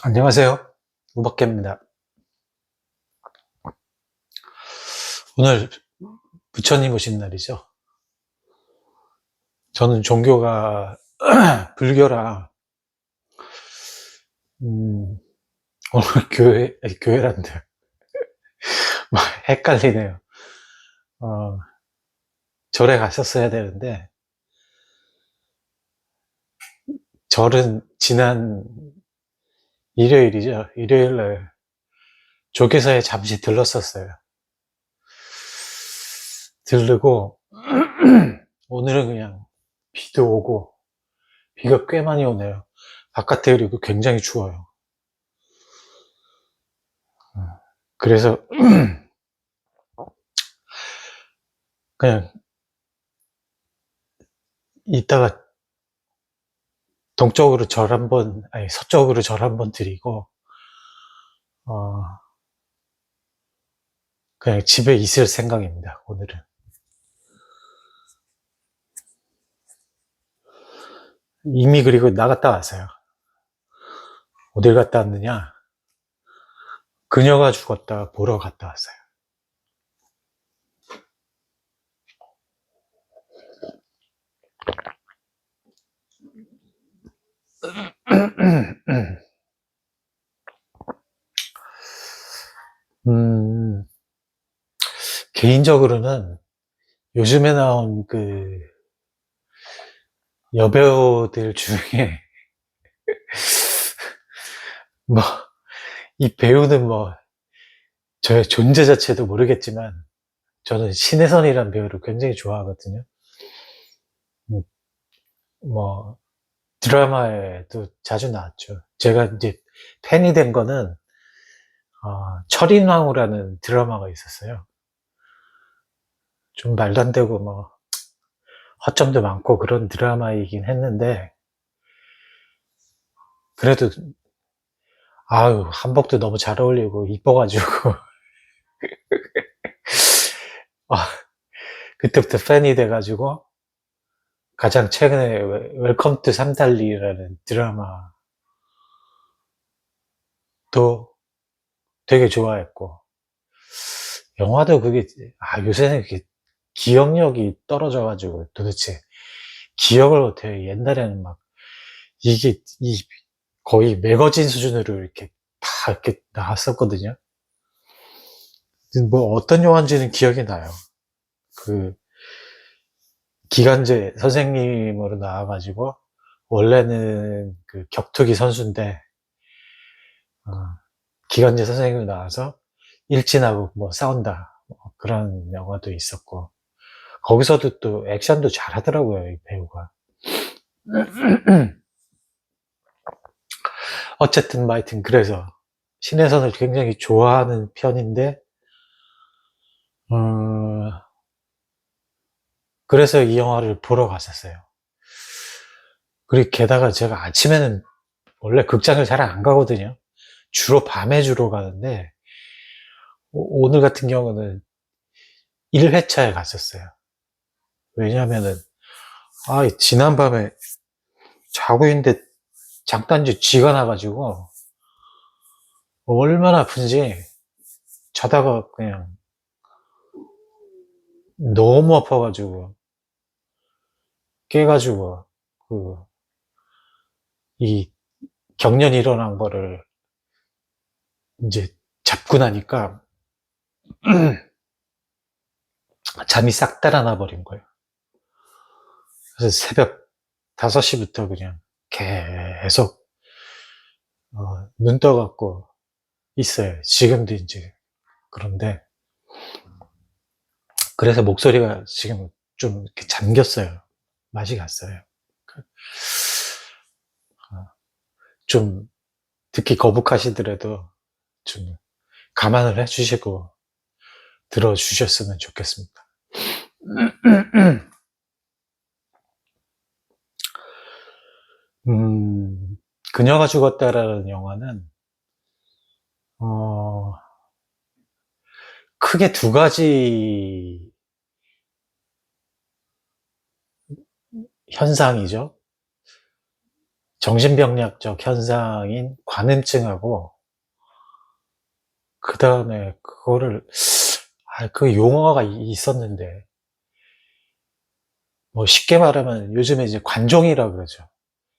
안녕하세요. 우박개입니다. 오늘 부처님 오신 날이죠. 저는 종교가 불교라 오늘 교회란데 막 헷갈리네요. 어, 절에 갔었어야 되는데 절은 지난 일요일이죠. 일요일날 조계사에 잠시 들렀었어요. 들르고 오늘은 그냥 비도 오고 비가 꽤 많이 오네요. 바깥에 그리고 굉장히 추워요. 그래서 그냥 이따가 동쪽으로 절 한번, 아니 서쪽으로 절 한번 드리고 어, 그냥 집에 있을 생각입니다. 오늘은. 이미 그리고 나갔다 왔어요. 어딜 갔다 왔느냐? 그녀가 죽었다 보러 갔다 왔어요. 개인적으로는 요즘에 나온 그 여배우들 중에 뭐 이 배우는 뭐 저의 존재 자체도 모르겠지만 저는 신혜선이라는 배우를 굉장히 좋아하거든요. 음, 뭐 드라마에도 자주 나왔죠. 제가 이제 팬이 된 거는 철인왕후라는 드라마가 있었어요. 좀 말도 안 되고 뭐 허점도 많고 그런 드라마이긴 했는데 그래도 아유 한복도 너무 잘 어울리고 이뻐가지고 아, 그때부터 팬이 돼가지고 가장 최근에 웰컴 투 삼달리라는 드라마도 되게 좋아했고 영화도 그게 요새는 이렇게 기억력이 떨어져가지고 도대체 기억을 못해요. 옛날에는 막 이게 거의 매거진 수준으로 이렇게 다 이렇게 나왔었거든요. 뭐 어떤 영화인지는 기억이 나요. 그 기간제 선생님으로 나와가지고 원래는 그 격투기 선수인데 기간제 선생님으로 나와서 일진하고 뭐 싸운다 뭐 그런 영화도 있었고 거기서도 또 액션도 잘하더라고요 이 배우가. 어쨌든 뭐 하여튼 그래서 신혜선을 굉장히 좋아하는 편인데 그래서 이 영화를 보러 갔었어요. 그리고 게다가 제가 아침에는 원래 극장을 잘 안 가거든요. 주로 밤에 주로 가는데 오늘 같은 경우는 1회차에 갔었어요. 왜냐면은 지난밤에 자고 있는데 장단지 쥐가 나가지고 얼마나 아픈지 자다가 그냥 너무 아파가지고 깨가지고 이 경련이 일어난 거를 이제 잡고 나니까 잠이 싹 달아나 버린 거예요. 그래서 새벽 5시부터 그냥 계속 눈 떠갖고 있어요. 지금도 이제 그런데 그래서 목소리가 지금 좀 이렇게 잠겼어요. 맛이 갔어요. 좀 듣기 거북하시더라도 좀 감안을 해주시고 들어주셨으면 좋겠습니다. 그녀가 죽었다라는 영화는 크게 두 가지 현상이죠. 정신병리학적 현상인 관음증하고, 그 다음에 그거를, 그 용어가 있었는데, 뭐 쉽게 말하면 요즘에 이제 관종이라 그러죠.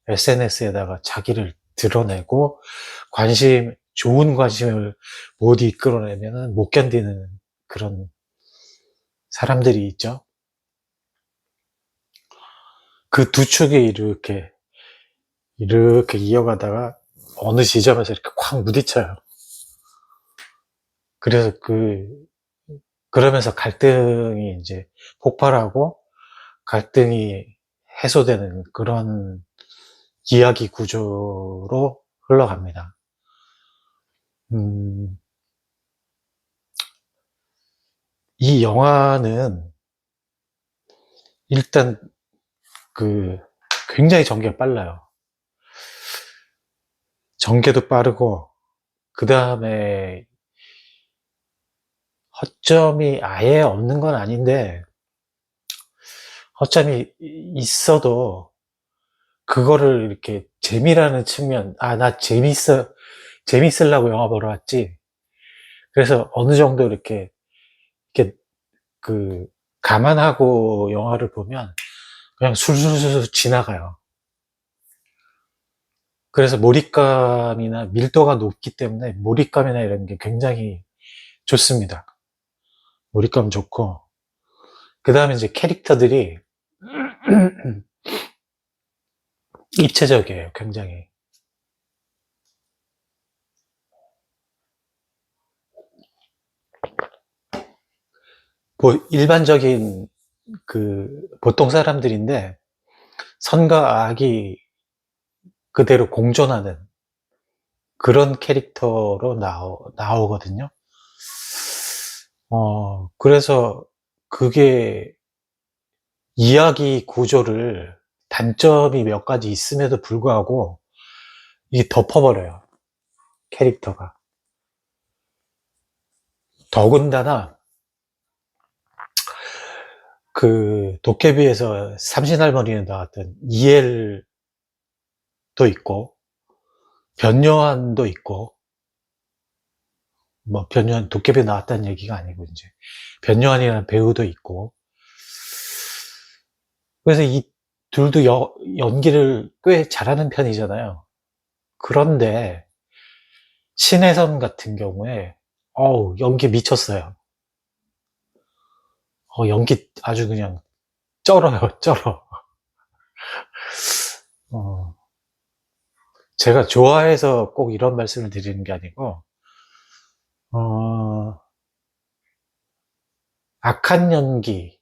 SNS에다가 자기를 드러내고 좋은 관심을 못 이끌어내면은 못 견디는 그런 사람들이 있죠. 그 두 축이 이렇게 이어가다가 어느 지점에서 이렇게 콱 부딪혀요. 그래서 그러면서 갈등이 이제 폭발하고 갈등이 해소되는 그런 이야기 구조로 흘러갑니다. 이 영화는 일단 굉장히 전개가 빨라요. 전개도 빠르고, 그 다음에 허점이 아예 없는 건 아닌데, 허점이 있어도, 그거를 이렇게 재미라는 측면, 나 재밌으려고 영화 보러 왔지. 그래서 어느 정도 이렇게 감안하고 영화를 보면 그냥 술술술 지나가요. 그래서 몰입감이나 밀도가 높기 때문에 몰입감이나 이런 게 굉장히 좋습니다. 몰입감 좋고, 그 다음에 이제 캐릭터들이 입체적이에요, 굉장히. 뭐, 일반적인 보통 사람들인데, 선과 악이 그대로 공존하는 그런 캐릭터로 나오거든요. 그래서 그게 이야기 구조를 단점이 몇 가지 있음에도 불구하고 이게 덮어버려요, 캐릭터가. 더군다나 도깨비에서 삼신할머니에 나왔던 이엘도 있고, 변요한도 있고, 뭐 변요한 도깨비 나왔다는 얘기가 아니고 이제 변요한이라는 배우도 있고, 그래서 이 둘도 연기를 꽤 잘하는 편이잖아요. 그런데 신혜선 같은 경우에 연기 미쳤어요. 연기 아주 그냥 쩔어요, 쩔어. 제가 좋아해서 꼭 이런 말씀을 드리는 게 아니고, 악한 연기,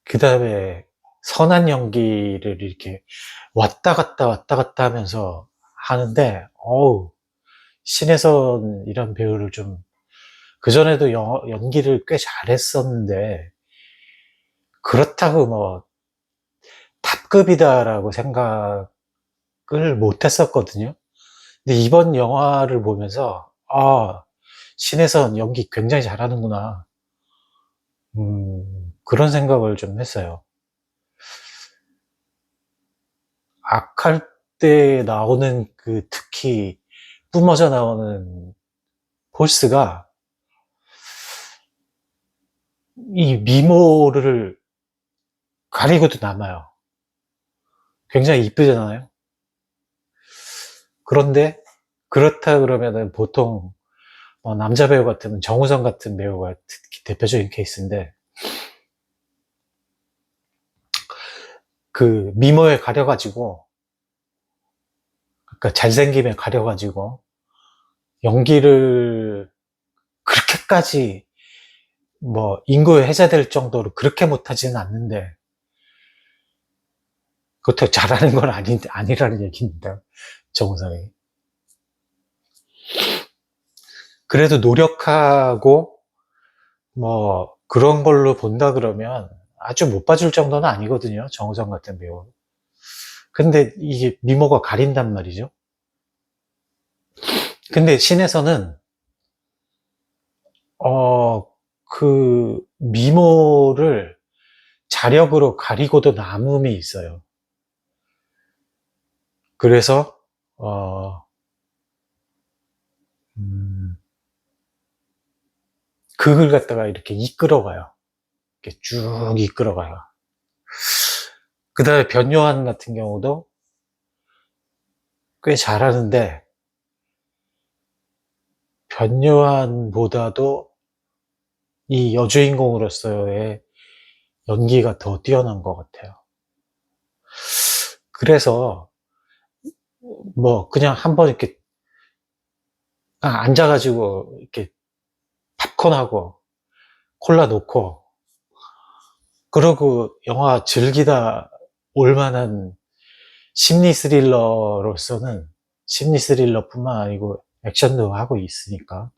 그 다음에 선한 연기를 이렇게 왔다 갔다 하면서 하는데, 신혜선 이런 배우를 그전에도 연기를 꽤 잘했었는데, 그렇다고 뭐, 탑급이다라고 생각을 못 했었거든요. 근데 이번 영화를 보면서, 신혜선 연기 굉장히 잘하는구나. 그런 생각을 좀 했어요. 악할 때 나오는 특히 뿜어져 나오는 폴스가 이 미모를 가리고도 남아요. 굉장히 이쁘잖아요. 그런데 그렇다 그러면은 보통 남자 배우 같으면 정우성 같은 배우가 특히 대표적인 케이스인데, 미모에 가려가지고, 그러니까 잘생김에 가려가지고 연기를 그렇게까지 뭐 인구에 해제될 정도로 그렇게 못하지는 않는데, 그것도 잘하는 건 아니라는 얘기입니다, 정우성이. 그래도 노력하고 뭐 그런 걸로 본다 그러면 아주 못 봐줄 정도는 아니거든요, 정우성 같은 배우. 근데 이게 미모가 가린단 말이죠. 근데 신에서는 미모를 자력으로 가리고도 남음이 있어요. 그래서 어, 음, 그걸 갖다가 이렇게 이끌어가요. 이렇게 쭉 이끌어가요. 그 다음에 변요한 같은 경우도 꽤 잘하는데, 변요한보다도 이 여주인공으로서의 연기가 더 뛰어난 것 같아요. 그래서 뭐 그냥 한번 이렇게 앉아가지고 이렇게 팝콘하고 콜라 놓고 그러고 영화 즐기다 올 만한 심리 스릴러로서는, 심리 스릴러뿐만 아니고 액션도 하고 있으니까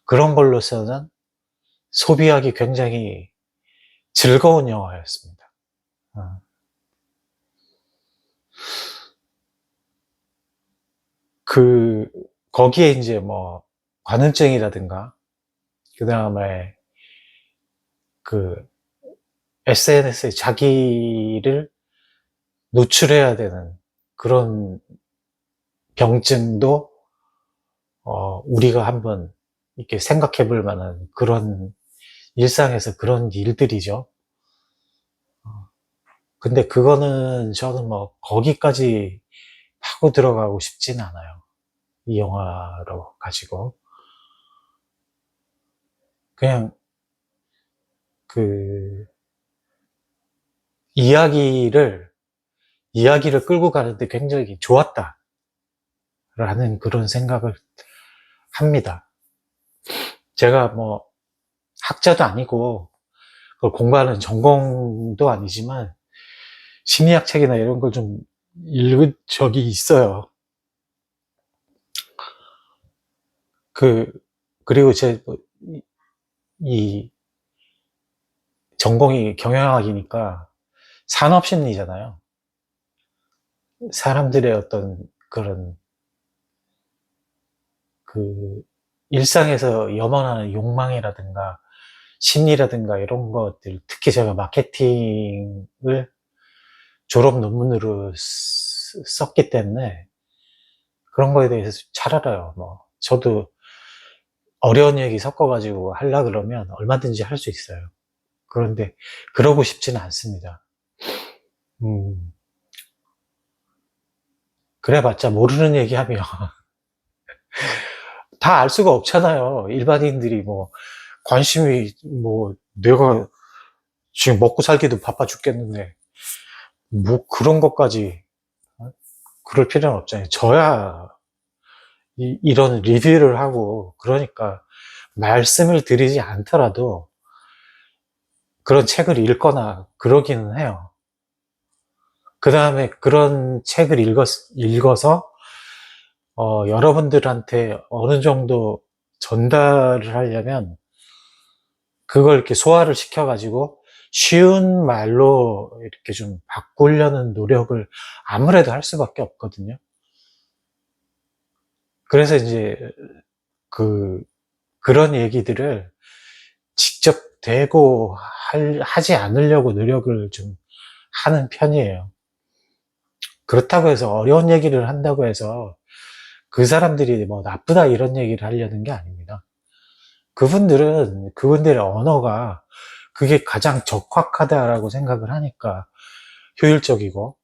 그런 걸로서는 소비하기 굉장히 즐거운 영화였습니다. 어. 그 거기에 이제 뭐 관음증이라든가 그 다음에 그 SNS에 자기를 노출해야 되는 그런 병증도 우리가 한번 이렇게 생각해 볼 만한 그런 일상에서 그런 일들이죠. 근데 그거는 저는 뭐 거기까지 파고 들어가고 싶진 않아요. 이 영화로 가지고. 그냥 그 이야기를 끌고 가는데 굉장히 좋았다라는 그런 생각을 합니다. 제가 뭐 학자도 아니고 그걸 공부하는 전공도 아니지만 심리학 책이나 이런 걸 좀 읽은 적이 있어요. 그리고 이 전공이 경영학이니까 산업심리잖아요. 사람들의 어떤 그런 그 일상에서 염원하는 욕망이라든가 심리라든가 이런 것들, 특히 제가 마케팅을 졸업 논문으로 썼기 때문에 그런 거에 대해서 잘 알아요. 뭐 저도 어려운 얘기 섞어가지고 하려 그러면 얼마든지 할 수 있어요. 그런데 그러고 싶지는 않습니다. 음, 그래봤자 모르는 얘기하면 다 알 수가 없잖아요. 일반인들이 뭐 관심이 뭐 내가 지금 먹고 살기도 바빠 죽겠는데 뭐 그런 것까지 그럴 필요는 없잖아요. 저야 이런 리뷰를 하고 그러니까 말씀을 드리지 않더라도 그런 책을 읽거나 그러기는 해요. 그 다음에 그런 책을 읽어서 여러분들한테 어느 정도 전달을 하려면 그걸 이렇게 소화를 시켜가지고 쉬운 말로 이렇게 좀 바꾸려는 노력을 아무래도 할 수밖에 없거든요. 그래서 이제 그런 얘기들을 직접 대고 하지 않으려고 노력을 좀 하는 편이에요. 그렇다고 해서 어려운 얘기를 한다고 해서 그 사람들이 뭐 나쁘다 이런 얘기를 하려는 게 아닙니다. 그분들의 언어가 그게 가장 적확하다라고 생각을 하니까 효율적이고,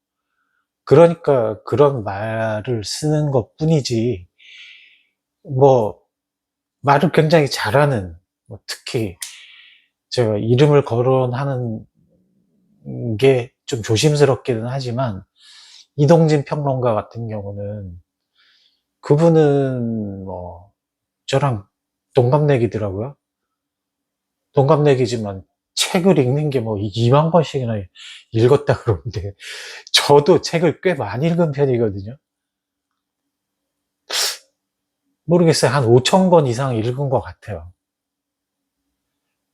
그러니까 그런 말을 쓰는 것 뿐이지, 뭐, 말을 굉장히 잘하는, 뭐 특히 제가 이름을 거론하는 게 좀 조심스럽기는 하지만, 이동진 평론가 같은 경우는, 그분은 뭐, 저랑 동갑내기더라고요. 동갑내기지만 책을 읽는 게 뭐 2만 권씩이나 읽었다 그러는데 저도 책을 꽤 많이 읽은 편이거든요. 모르겠어요. 한 5천 권 이상 읽은 것 같아요.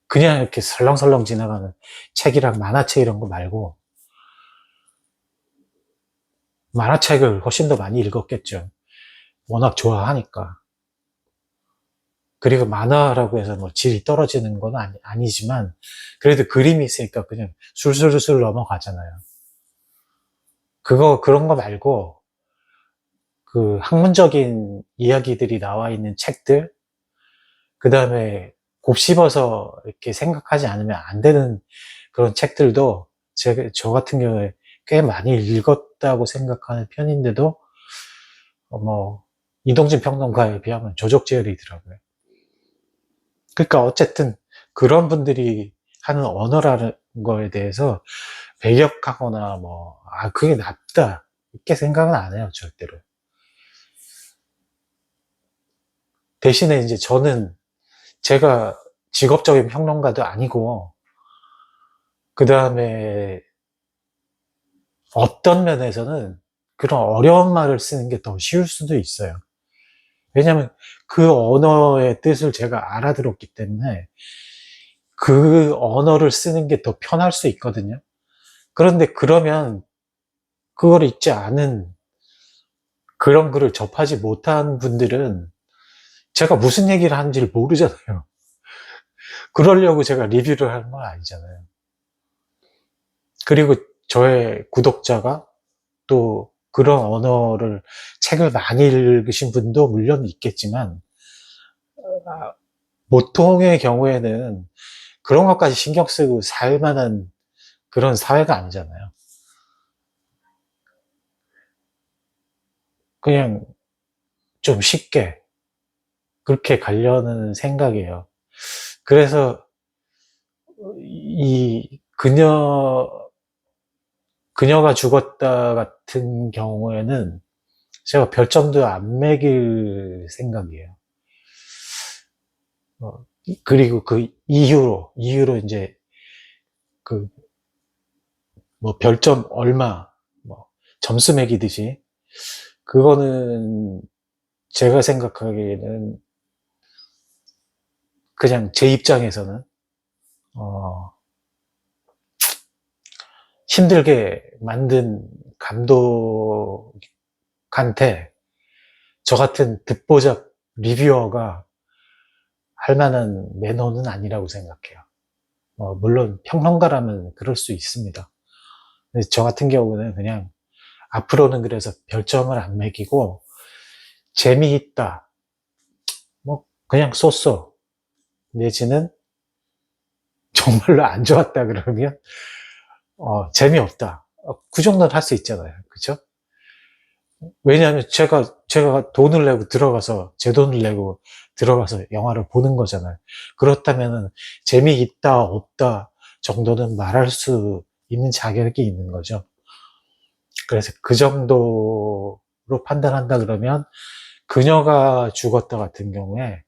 그냥 이렇게 설렁설렁 지나가는 책이랑 만화책 이런 거 말고 만화책을 훨씬 더 많이 읽었겠죠. 워낙 좋아하니까. 그리고 만화라고 해서 뭐 질이 떨어지는 건 아니지만 그래도 그림이 있으니까 그냥 술술술 넘어가잖아요. 그런 거 말고 그 학문적인 이야기들이 나와 있는 책들, 그 다음에 곱씹어서 이렇게 생각하지 않으면 안 되는 그런 책들도 저 같은 경우에 꽤 많이 읽었다고 생각하는 편인데도, 이동진 평론가에 비하면 조족지혈이더라고요. 그러니까 어쨌든 그런 분들이 하는 언어라는 거에 대해서 배격하거나 그게 낫다, 이렇게 생각은 안 해요, 절대로. 대신에 이제 저는 제가 직업적인 평론가도 아니고, 그 다음에 어떤 면에서는 그런 어려운 말을 쓰는 게 더 쉬울 수도 있어요. 왜냐하면 그 언어의 뜻을 제가 알아들었기 때문에 그 언어를 쓰는 게 더 편할 수 있거든요. 그런데 그러면 그걸 읽지 않은, 그런 글을 접하지 못한 분들은 제가 무슨 얘기를 하는지를 모르잖아요. 그러려고 제가 리뷰를 하는 건 아니잖아요. 그리고 저의 구독자가 또 그런 언어를, 책을 많이 읽으신 분도 물론 있겠지만, 보통의 경우에는 그런 것까지 신경 쓰고 살 만한 그런 사회가 아니잖아요. 그냥 좀 쉽게 그렇게 가려는 생각이에요. 그래서 이 그녀가 죽었다 같은 경우에는 제가 별점도 안 매길 생각이에요. 그리고 그 이후로 이제 그 별점 얼마, 점수 매기듯이, 그거는 제가 생각하기에는 그냥 제 입장에서는 힘들게 만든 감독한테 저 같은 듣보잡 리뷰어가 할 만한 매너는 아니라고 생각해요. 물론 평론가라면 그럴 수 있습니다. 근데 저 같은 경우는 그냥 앞으로는 그래서 별점을 안 매기고, 재미있다, 그냥 쏘쏘, 내지는 정말로 안 좋았다 그러면 재미없다, 그 정도는 할 수 있잖아요. 그쵸? 왜냐하면 제가 돈을 내고 들어가서, 제 돈을 내고 들어가서 영화를 보는 거잖아요. 그렇다면 재미있다 없다 정도는 말할 수 있는 자격이 있는 거죠. 그래서 그 정도로 판단한다 그러면, 그녀가 죽었다 같은 경우에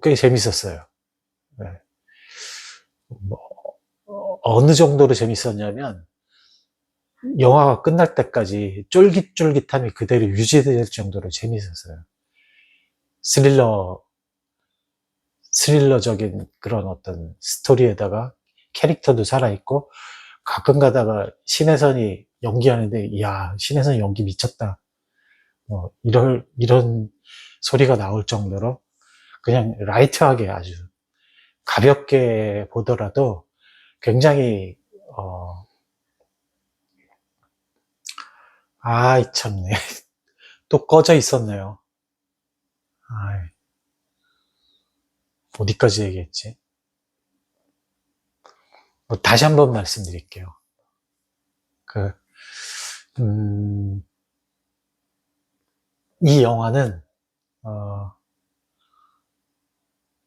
꽤 재밌었어요. 네. 어느 정도로 재밌었냐면, 영화가 끝날 때까지 쫄깃쫄깃함이 그대로 유지될 정도로 재밌었어요. 스릴러적인 그런 어떤 스토리에다가 캐릭터도 살아있고, 가끔 가다가 신혜선이 연기하는데, 이야, 신혜선 연기 미쳤다, 이런 소리가 나올 정도로 그냥 라이트하게, 아주 가볍게 보더라도 굉장히, 참네. 또 꺼져 있었네요. 어디까지 얘기했지? 다시 한번 말씀드릴게요. 이 영화는,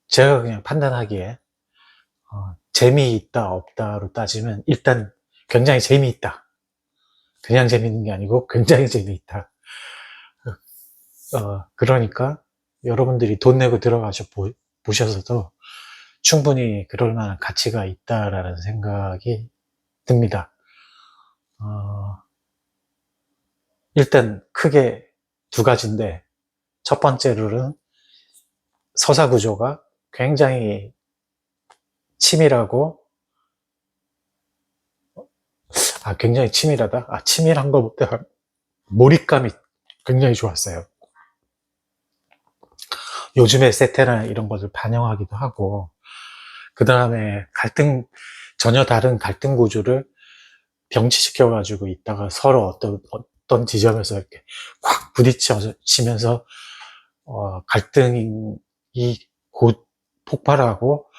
제가 그냥 판단하기에, 재미있다, 없다로 따지면, 일단 굉장히 재미있다. 그냥 재미있는 게 아니고 굉장히 재미있다. 그러니까 여러분들이 돈 내고 들어가서 보셔서도 충분히 그럴 만한 가치가 있다라는 생각이 듭니다. 일단 크게 두 가지인데, 첫 번째로는 서사 구조가 굉장히 치밀하고, 굉장히 치밀하다? 치밀한 것보다 몰입감이 굉장히 좋았어요. 요즘의 세태나 이런 것을 반영하기도 하고, 그 다음에 전혀 다른 갈등 구조를 병치시켜가지고 있다가 서로 어떤 어떤 지점에서 이렇게 확 부딪히면서 갈등이 곧 폭발하고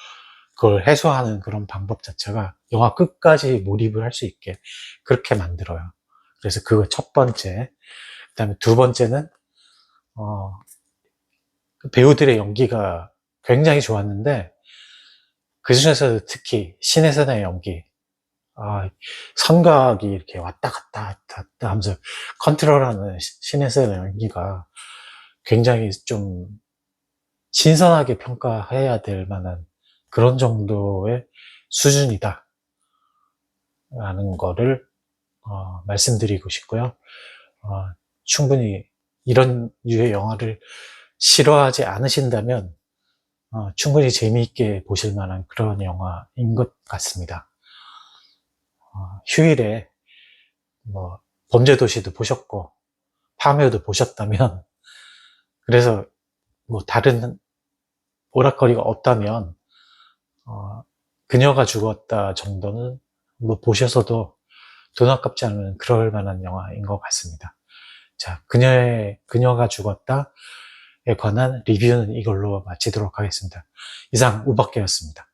그걸 해소하는 그런 방법 자체가 영화 끝까지 몰입을 할 수 있게 그렇게 만들어요. 그래서 그거 첫 번째. 그 다음에 두 번째는 그 배우들의 연기가 굉장히 좋았는데 그 중에서 특히 신혜선의 연기, 선각이 이렇게 왔다 갔다 하면서 컨트롤하는 신혜선의 연기가 굉장히 좀 신선하게 평가해야 될 만한 그런 정도의 수준이다 라는 거를 말씀드리고 싶고요. 충분히 이런 류의 영화를 싫어하지 않으신다면 충분히 재미있게 보실 만한 그런 영화인 것 같습니다. 휴일에 뭐 범죄도시도 보셨고 파묘도 보셨다면, 그래서 뭐 다른 오락거리가 없다면 그녀가 죽었다 정도는 뭐 보셔서도 돈 아깝지 않은 그럴 만한 영화인 것 같습니다. 자, 그녀가 죽었다에 관한 리뷰는 이걸로 마치도록 하겠습니다. 이상 우박계였습니다.